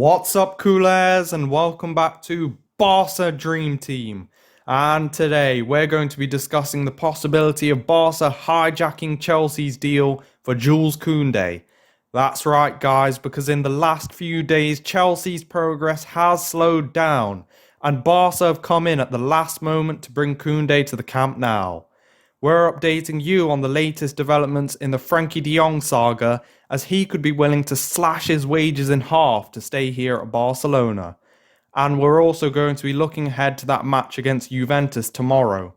What's up, coolers, and welcome back to Barça Dream Team. And today we're going to be discussing the possibility of Barca hijacking Chelsea's deal for Jules Kounde. That's right, guys, because in the last few days Chelsea's progress has slowed down, and Barca have come in at the last moment to bring Kounde to the Camp Nou. We're updating you on the latest developments in the Frenkie De Jong saga, as he could be willing to slash his wages in half to stay here at Barcelona. And we're also going to be looking ahead to that match against Juventus tomorrow.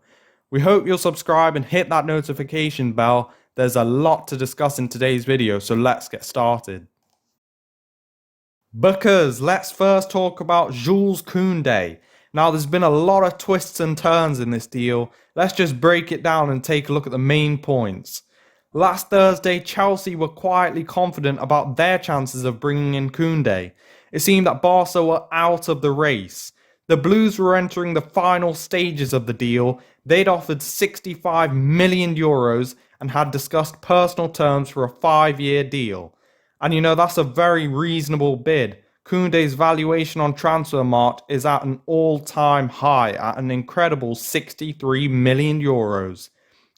We hope you'll subscribe and hit that notification bell. There's a lot to discuss in today's video, so let's get started. Because let's first talk about Jules Kounde. Now, there's been a lot of twists and turns in this deal. Let's just break it down and take a look at the main points. Last Thursday, Chelsea were quietly confident about their chances of bringing in Kounde. It seemed that Barca were out of the race. The Blues were entering the final stages of the deal. They'd offered 65 million euros and had discussed personal terms for a 5-year deal. And that's a very reasonable bid. Kounde's valuation on Transfermarkt is at an all-time high at an incredible 63 million euros.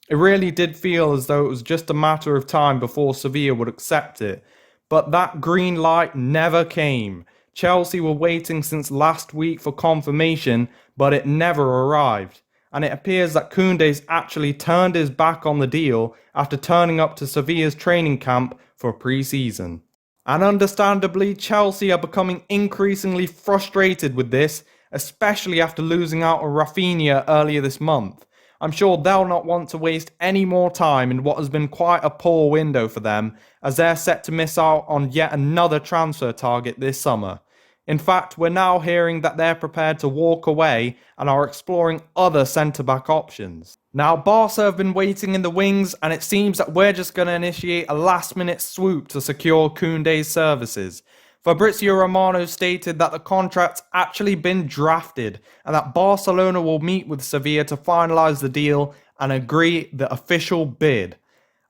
It really did feel as though it was just a matter of time before Sevilla would accept it, but that green light never came. Chelsea were waiting since last week for confirmation, but it never arrived, and it appears that Kounde's actually turned his back on the deal after turning up to Sevilla's training camp for pre-season. And understandably, Chelsea are becoming increasingly frustrated with this, especially after losing out on Rafinha earlier this month. I'm sure they'll not want to waste any more time in what has been quite a poor window for them, as they're set to miss out on yet another transfer target this summer. In fact, we're now hearing that they're prepared to walk away and are exploring other centre-back options. Now, Barca have been waiting in the wings, and it seems that we're just going to initiate a last-minute swoop to secure Kounde's services. Fabrizio Romano stated that the contract's actually been drafted and that Barcelona will meet with Sevilla to finalise the deal and agree the official bid.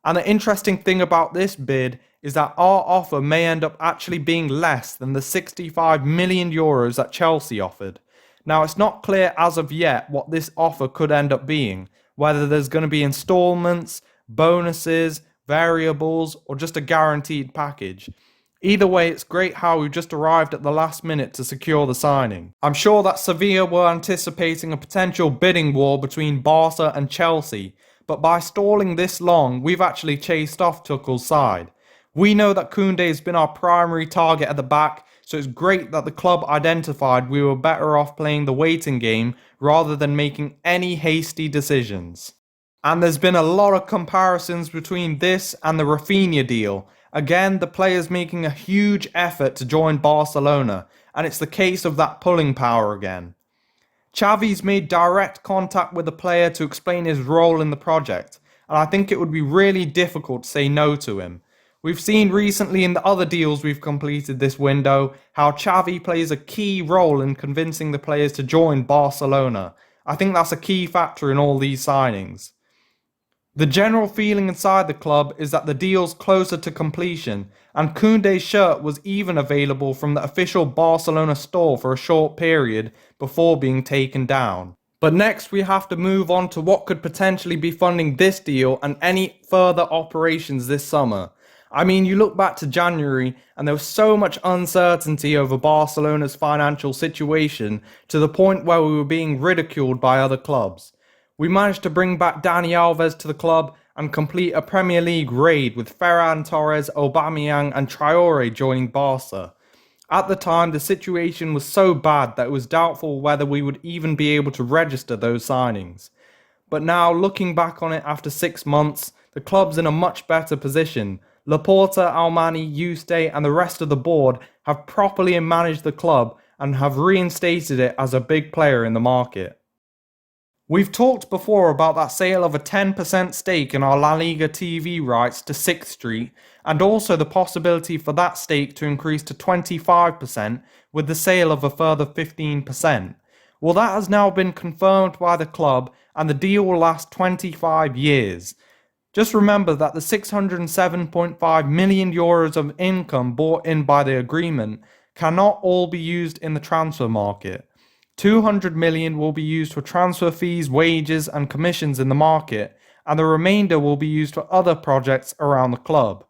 And the interesting thing about this bid is that our offer may end up actually being less than the 65 million euros that Chelsea offered. Now, it's not clear as of yet what this offer could end up being, whether there's going to be installments, bonuses, variables, or just a guaranteed package. Either way, it's great how we've just arrived at the last minute to secure the signing. I'm sure that Sevilla were anticipating a potential bidding war between Barca and Chelsea, but by stalling this long, we've actually chased off Tuchel's side. We know that Kounde has been our primary target at the back, so it's great that the club identified we were better off playing the waiting game rather than making any hasty decisions. And there's been a lot of comparisons between this and the Rafinha deal. Again, the player's making a huge effort to join Barcelona, and it's the case of that pulling power again. Xavi's made direct contact with the player to explain his role in the project, and I think it would be really difficult to say no to him. We've seen recently in the other deals we've completed this window how Xavi plays a key role in convincing the players to join Barcelona. I think that's a key factor in all these signings. The general feeling inside the club is that the deal's closer to completion, and Kounde's shirt was even available from the official Barcelona store for a short period before being taken down. But next we have to move on to what could potentially be funding this deal and any further operations this summer. I mean, you look back to January and there was so much uncertainty over Barcelona's financial situation to the point where we were being ridiculed by other clubs. We managed to bring back Dani Alves to the club and complete a Premier League raid with Ferran Torres, Aubameyang and Traore joining Barca. At the time, the situation was so bad that it was doubtful whether we would even be able to register those signings. But now, looking back on it after 6 months, the club's in a much better position. Laporta, Almani, Yuste and the rest of the board have properly managed the club and have reinstated it as a big player in the market. We've talked before about that sale of a 10% stake in our La Liga TV rights to 6th Street, and also the possibility for that stake to increase to 25% with the sale of a further 15%. Well, that has now been confirmed by the club, and the deal will last 25 years. Just remember that the 607.5 million euros of income brought in by the agreement cannot all be used in the transfer market. 200 million will be used for transfer fees, wages and commissions in the market, and the remainder will be used for other projects around the club.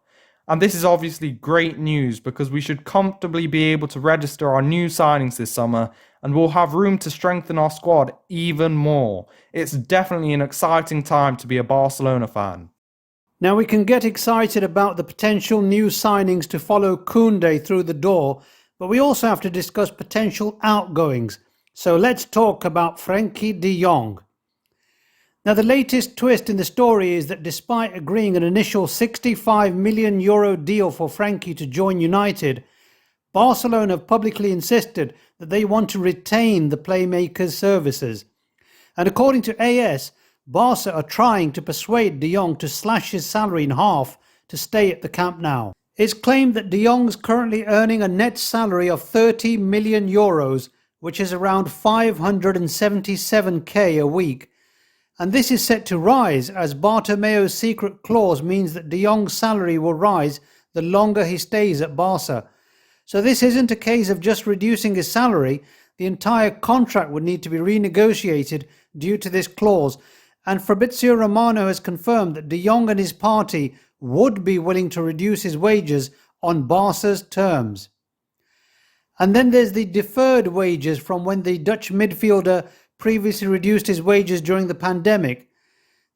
And this is obviously great news because we should comfortably be able to register our new signings this summer and we'll have room to strengthen our squad even more. It's definitely an exciting time to be a Barcelona fan. Now we can get excited about the potential new signings to follow Kounde through the door, but we also have to discuss potential outgoings. So let's talk about Frenkie De Jong. Now the latest twist in the story is that despite agreeing an initial €65 million deal for Frenkie to join United, Barcelona have publicly insisted that they want to retain the playmaker's services. And according to AS, Barca are trying to persuade De Jong to slash his salary in half to stay at the Camp Nou. It's claimed that De Jong's currently earning a net salary of €30 million, which is around 577k a week. And this is set to rise as Bartomeu's secret clause means that De Jong's salary will rise the longer he stays at Barca. So this isn't a case of just reducing his salary. The entire contract would need to be renegotiated due to this clause. And Fabrizio Romano has confirmed that De Jong and his party would be willing to reduce his wages on Barca's terms. And then there's the deferred wages from when the Dutch midfielder previously reduced his wages during the pandemic.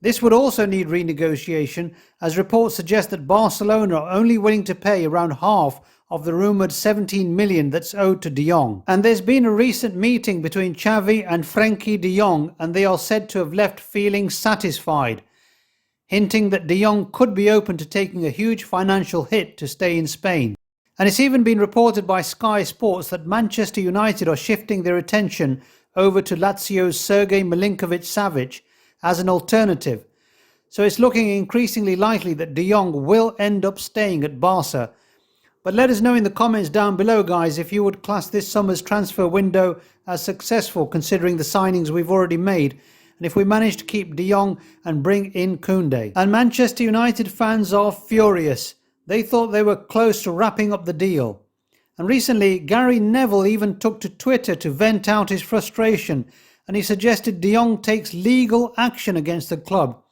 This would also need renegotiation, as reports suggest that Barcelona are only willing to pay around half of the rumoured 17 million that's owed to De Jong. And there's been a recent meeting between Xavi and Frenkie De Jong, and they are said to have left feeling satisfied, hinting that De Jong could be open to taking a huge financial hit to stay in Spain. And it's even been reported by Sky Sports that Manchester United are shifting their attention over to Lazio's Sergej Milinkovic-Savic as an alternative. So it's looking increasingly likely that De Jong will end up staying at Barca. But let us know in the comments down below, guys, if you would class this summer's transfer window as successful considering the signings we've already made, and if we manage to keep De Jong and bring in Kounde. And Manchester United fans are furious. They thought they were close to wrapping up the deal. And recently, Gary Neville even took to Twitter to vent out his frustration, and he suggested De Jong takes legal action against the club.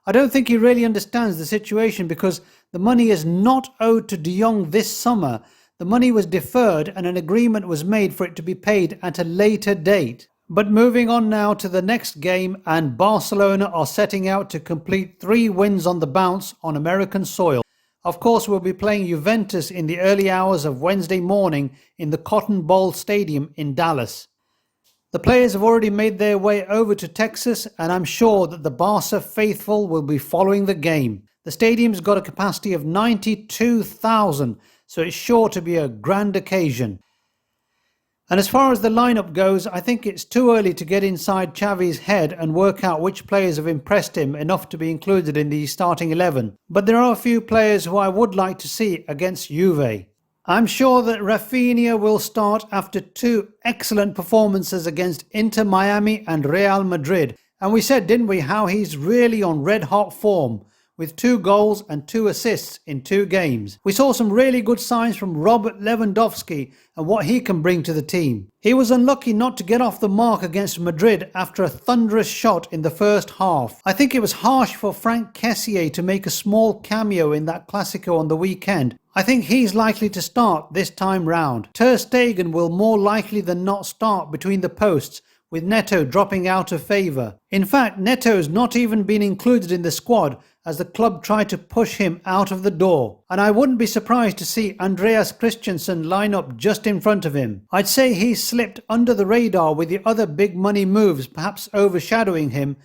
I don't think he really understands the situation because the money is not owed to De Jong this summer. The money was deferred and an agreement was made for it to be paid at a later date. But moving on now to the next game, and Barcelona are setting out to complete 3 wins on the bounce on American soil. Of course, we'll be playing Juventus in the early hours of Wednesday morning in the Cotton Bowl Stadium in Dallas. The players have already made their way over to Texas, and I'm sure that the Barca faithful will be following the game. The stadium's got a capacity of 92,000, so it's sure to be a grand occasion. And as far as the lineup goes, I think it's too early to get inside Xavi's head and work out which players have impressed him enough to be included in the starting 11. But there are a few players who I would like to see against Juve. I'm sure that Rafinha will start after 2 excellent performances against Inter Miami and Real Madrid. And we said, didn't we, how he's really on red-hot form, with 2 goals and 2 assists in 2 games. We saw some really good signs from Robert Lewandowski and what he can bring to the team. He was unlucky not to get off the mark against Madrid after a thunderous shot in the first half. I think it was harsh for Franck Kessié to make a small cameo in that Clásico on the weekend. I think he's likely to start this time round. Ter Stegen will more likely than not start between the posts, with Neto dropping out of favour. In fact, Neto's not even been included in the squad as the club tried to push him out of the door. And I wouldn't be surprised to see Andreas Christensen line up just in front of him. I'd say he's slipped under the radar with the other big money moves perhaps overshadowing him,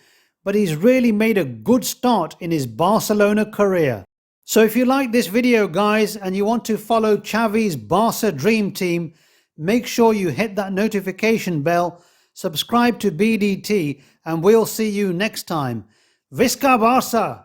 but he's really made a good start in his Barcelona career. So if you like this video, guys, and you want to follow Xavi's Barca Dream Team, make sure you hit that notification bell, subscribe to BDT, and we'll see you next time. Visca Barça!